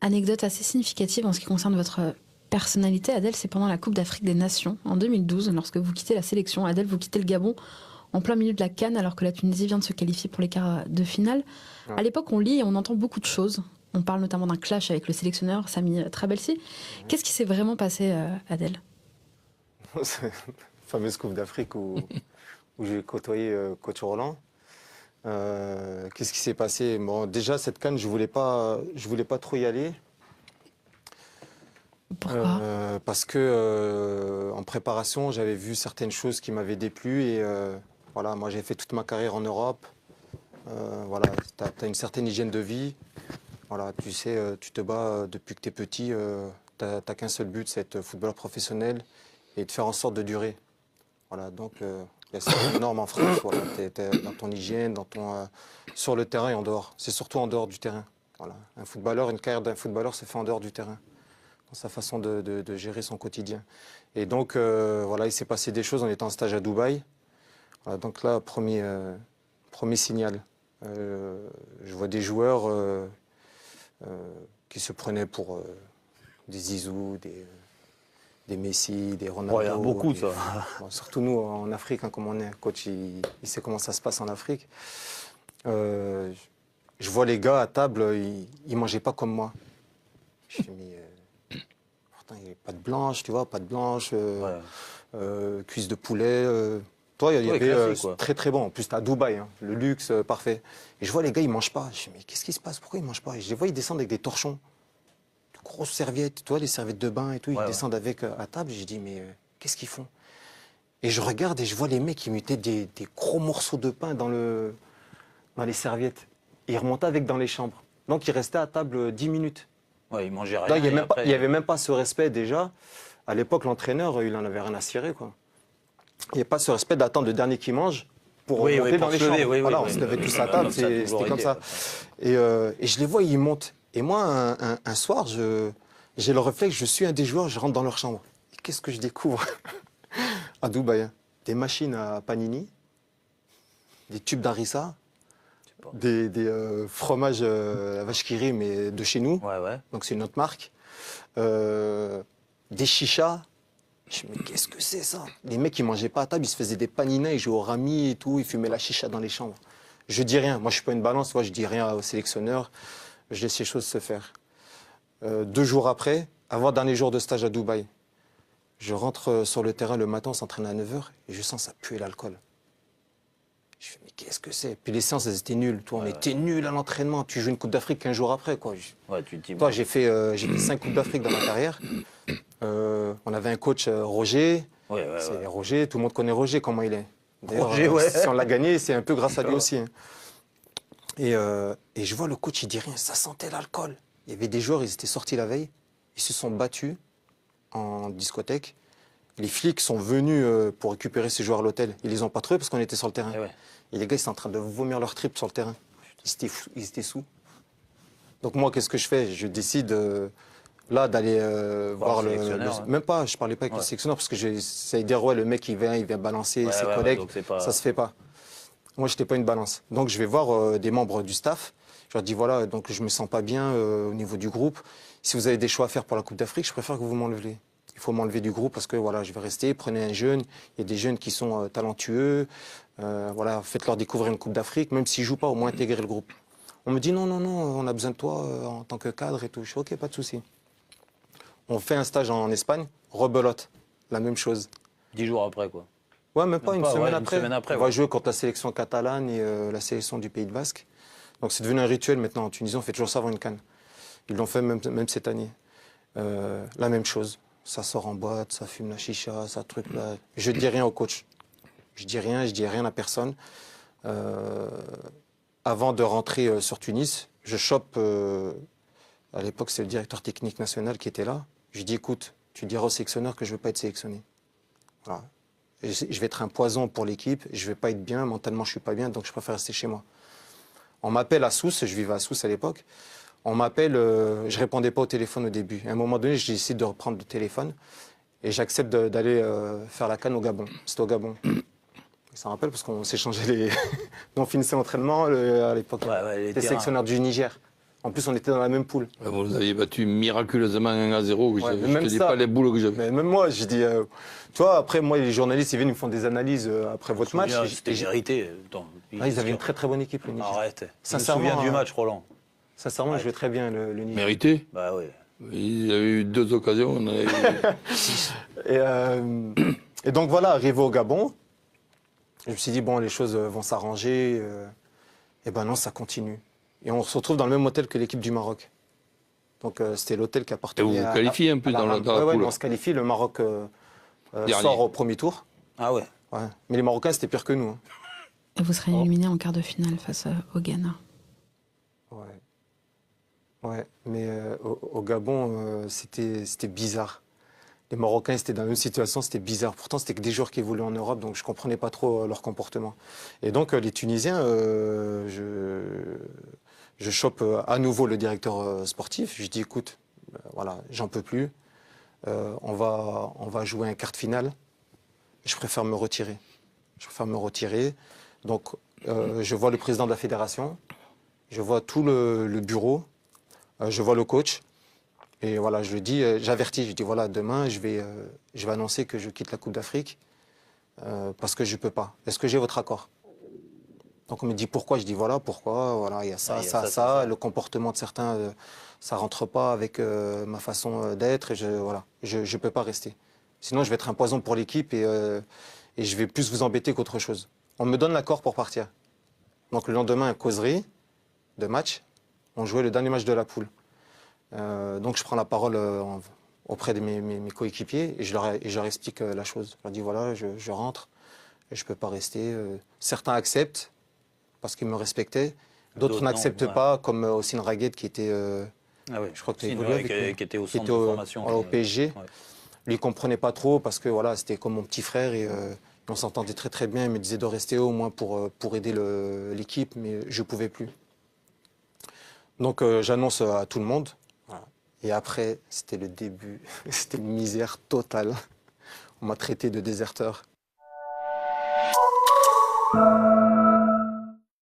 Anecdote assez significative en ce qui concerne votre personnalité, Adel, c'est pendant la Coupe d'Afrique des Nations, en 2012, lorsque vous quittez la sélection. Adel, vous quittez le Gabon en plein milieu de la CAN, alors que la Tunisie vient de se qualifier pour les quarts de finale. Ouais. À l'époque, on lit et on entend beaucoup de choses. On parle notamment d'un clash avec le sélectionneur Sami Trabelsi. Qu'est-ce qui s'est vraiment passé, Adel? C'est la fameuse Coupe d'Afrique où j'ai côtoyé coach Roland. Qu'est-ce qui s'est passé? Bon, déjà, cette CAN, je voulais pas trop y aller. Pourquoi? Parce que en préparation, j'avais vu certaines choses qui m'avaient déplu et voilà, moi j'ai fait toute ma carrière en Europe. Voilà, tu as une certaine hygiène de vie. Voilà, tu sais, tu te bats depuis que tu es petit, tu n'as qu'un seul but, c'est être footballeur professionnel et de faire en sorte de durer. Voilà, donc il y a certaines normes en France. Voilà, tu es dans ton hygiène, sur le terrain et en dehors. C'est surtout en dehors du terrain. Voilà. Une carrière d'un footballeur se fait en dehors du terrain, dans sa façon de gérer son quotidien. Et donc, voilà, il s'est passé des choses. On était en stage à Dubaï. Voilà, donc là, premier signal. Je vois des joueurs qui se prenaient pour des Zizou, des Messi, des Ronaldo. Ouais, il y a beaucoup, ça. Bon, surtout nous, en Afrique, hein, comme on est. Coach, il sait comment ça se passe en Afrique. Je vois les gars à table, ils ne mangeaient pas comme moi. Je me dis, pourtant, il n'y avait pas de blanche, tu vois, pas de blanche, cuisse de poulet. Toi, il y avait classique, très très bon. En plus, c'était à Dubaï, hein, le luxe, parfait. Et je vois les gars, ils ne mangent pas. Je me dis, mais qu'est-ce qui se passe? Pourquoi ils ne mangent pas? Et je les vois, ils descendent avec des torchons, de grosses serviettes, tu vois, les serviettes de bain et tout. Ils descendent avec à table. Je dis, mais qu'est-ce qu'ils font? Et je regarde et je vois les mecs qui mettaient des gros morceaux de pain dans les serviettes. Et ils remontaient avec dans les chambres. Donc, ils restaient à table 10 minutes. Ouais, ils mangeaient rien. Là, il n'y avait même pas ce respect déjà. À l'époque, l'entraîneur, il en avait rien à cirer, quoi. Il n'y avait pas ce respect d'attendre le dernier qui mange pour monter dans les chambres. Voilà, on se levait tous à table, c'était comme ça. Et je les vois, ils montent. Et moi, un soir, j'ai le réflexe, je suis un des joueurs, je rentre dans leur chambre. Et qu'est-ce que je découvre à Dubaï? Des machines à panini, des tubes d'harissa, des fromages à vache qui rit, mais de chez nous. Donc c'est une autre marque. Des chichas. Je me dis, mais qu'est-ce que c'est ça? Les mecs, ils mangeaient pas à table, ils se faisaient des paninas, ils jouaient au rami et tout, ils fumaient la chicha dans les chambres. Je dis rien. Moi, je suis pas une balance, moi, je dis rien au sélectionneur. Je laisse les choses se faire. 2 jours après, avant dernier jour de stage à Dubaï, je rentre sur le terrain le matin, on s'entraîne à 9h et je sens ça puer l'alcool. Je me dis, mais qu'est-ce que c'est? Puis les séances, elles étaient nulles. Toi, on était nuls à l'entraînement. Tu joues une Coupe d'Afrique 15 jours après, quoi. Toi, j'ai fait 5 Coupes d'Afrique dans ma carrière. On avait un coach, Roger. C'est Roger, tout le monde connaît Roger, comment il est. D'ailleurs, si on l'a gagné, c'est un peu grâce à lui aussi. Hein. Et je vois le coach, il dit rien, ça sentait l'alcool. Il y avait des joueurs, ils étaient sortis la veille, ils se sont battus en discothèque. Les flics sont venus pour récupérer ces joueurs à l'hôtel. Ils les ont pas trouvés parce qu'on était sur le terrain. Et les gars, ils sont en train de vomir leur trip sur le terrain. Ils étaient sous. Donc moi, qu'est-ce que je fais? Je décide là d'aller voir même pas, je parlais pas avec le sélectionneur parce que ça veut dire, le mec, il vient balancer ses collègues. Ça se fait pas. Moi, je n'étais pas une balance. Donc, je vais voir des membres du staff. Je leur dis, voilà, donc je me sens pas bien au niveau du groupe. Si vous avez des choix à faire pour la Coupe d'Afrique, je préfère que vous m'enleviez. Il faut m'enlever du groupe parce que voilà, je vais rester. Prenez un jeune. Il y a des jeunes qui sont talentueux. Voilà, faites-leur découvrir une Coupe d'Afrique. Même s'ils ne jouent pas, au moins intégrer le groupe. On me dit, non, on a besoin de toi en tant que cadre et tout. Je dis, OK, pas de souci. On fait un stage en Espagne. Rebelote. La même chose. 10 jours après, quoi. Ouais, même pas, une semaine après. On va jouer contre la sélection catalane et la sélection du Pays de Basque. Donc c'est devenu un rituel maintenant. En Tunisie, on fait toujours ça avant une CAN. Ils l'ont fait même cette année. La même chose. Ça sort en boîte, ça fume la chicha, ça truc là. Je dis rien au coach. Je dis rien à personne. Avant de rentrer sur Tunis, je chope, à l'époque c'est le directeur technique national qui était là. Je dis, écoute, tu diras au sélectionneur que je ne veux pas être sélectionné. Voilà. Je vais être un poison pour l'équipe, je ne vais pas être bien, mentalement je ne suis pas bien, donc je préfère rester chez moi. On m'appelle à Sousse, je vivais à Sousse à l'époque. On m'appelle, je ne répondais pas au téléphone au début. À un moment donné, j'ai décidé de reprendre le téléphone et j'accepte d'aller faire la CAN au Gabon. C'était au Gabon. Ça me rappelle parce qu'on s'échangeait les... on finissait l'entraînement à l'époque. J'étais sélectionneur du Niger. En plus, on était dans la même poule. Vous nous aviez battu miraculeusement 1-0. Ouais, Je mais ne même te dis ça- pas les boules que j'avais. Mais même moi, je dis, toi, après, moi, les journalistes, ils viennent, ils me font des analyses après votre match. C'était vérité. Attends, Ils avaient une très très bonne équipe, le Niger. Arrête. Je me Sincèrement, souviens du match, Roland. Sincèrement, ils jouaient très bien, le Niger. Mérité. Bah oui. Il a eu 2 occasions. On en a eu 6. Et donc voilà, arrivé au Gabon, je me suis dit, bon, les choses vont s'arranger. Et ben non, ça continue. Et on se retrouve dans le même hôtel que l'équipe du Maroc. Donc c'était l'hôtel qui Et appartenait vous vous qualifiez un peu dans la Ouais, poule. on se qualifie. Le Maroc Dernier. sort au premier tour. Ah ouais. Ouais. Mais les Marocains, c'était pire que nous. Hein. Et vous serez éliminé en quart de finale face au Ghana. Ouais. Ouais, mais au Gabon, c'était bizarre. Les Marocains, c'était dans la même situation, c'était bizarre. Pourtant, c'était que des joueurs qui évoluaient en Europe, donc je ne comprenais pas trop leur comportement. Et donc, les Tunisiens, je chope à nouveau le directeur sportif. Je dis, écoute, voilà, j'en peux plus. On va jouer un quart de finale. Je préfère me retirer. Donc, je vois le président de la fédération, je vois tout le bureau, je vois le coach. Et voilà, je le dis, j'avertis, je dis voilà, demain, je vais annoncer que je quitte la Coupe d'Afrique parce que je ne peux pas. Est-ce que j'ai votre accord? Donc on me dit pourquoi? Je dis voilà, pourquoi? Voilà, il y a ça, ça. Le comportement de certains, ça ne rentre pas avec ma façon d'être et je ne peux pas rester. Sinon, je vais être un poison pour l'équipe et je vais plus vous embêter qu'autre chose. On me donne l'accord pour partir. Donc le lendemain, causerie de match. On jouait le dernier match de la poule. Donc je prends la parole auprès de mes coéquipiers et je leur explique la chose. Je leur dis voilà, je rentre, et je ne peux pas rester. Certains acceptent parce qu'ils me respectaient, d'autres n'acceptent pas, comme Hossein Ragued qui était, je crois que tu as évolué avec lui, qui était au centre était de formation. au PSG. Ouais. Lui, il ne comprenait pas trop parce que voilà, c'était comme mon petit frère et on s'entendait très très bien. Il me disait de rester au moins pour aider l'équipe, mais je ne pouvais plus. Donc j'annonce à tout le monde. Voilà. Et après, c'était le début. C'était une misère totale. On m'a traité de déserteur.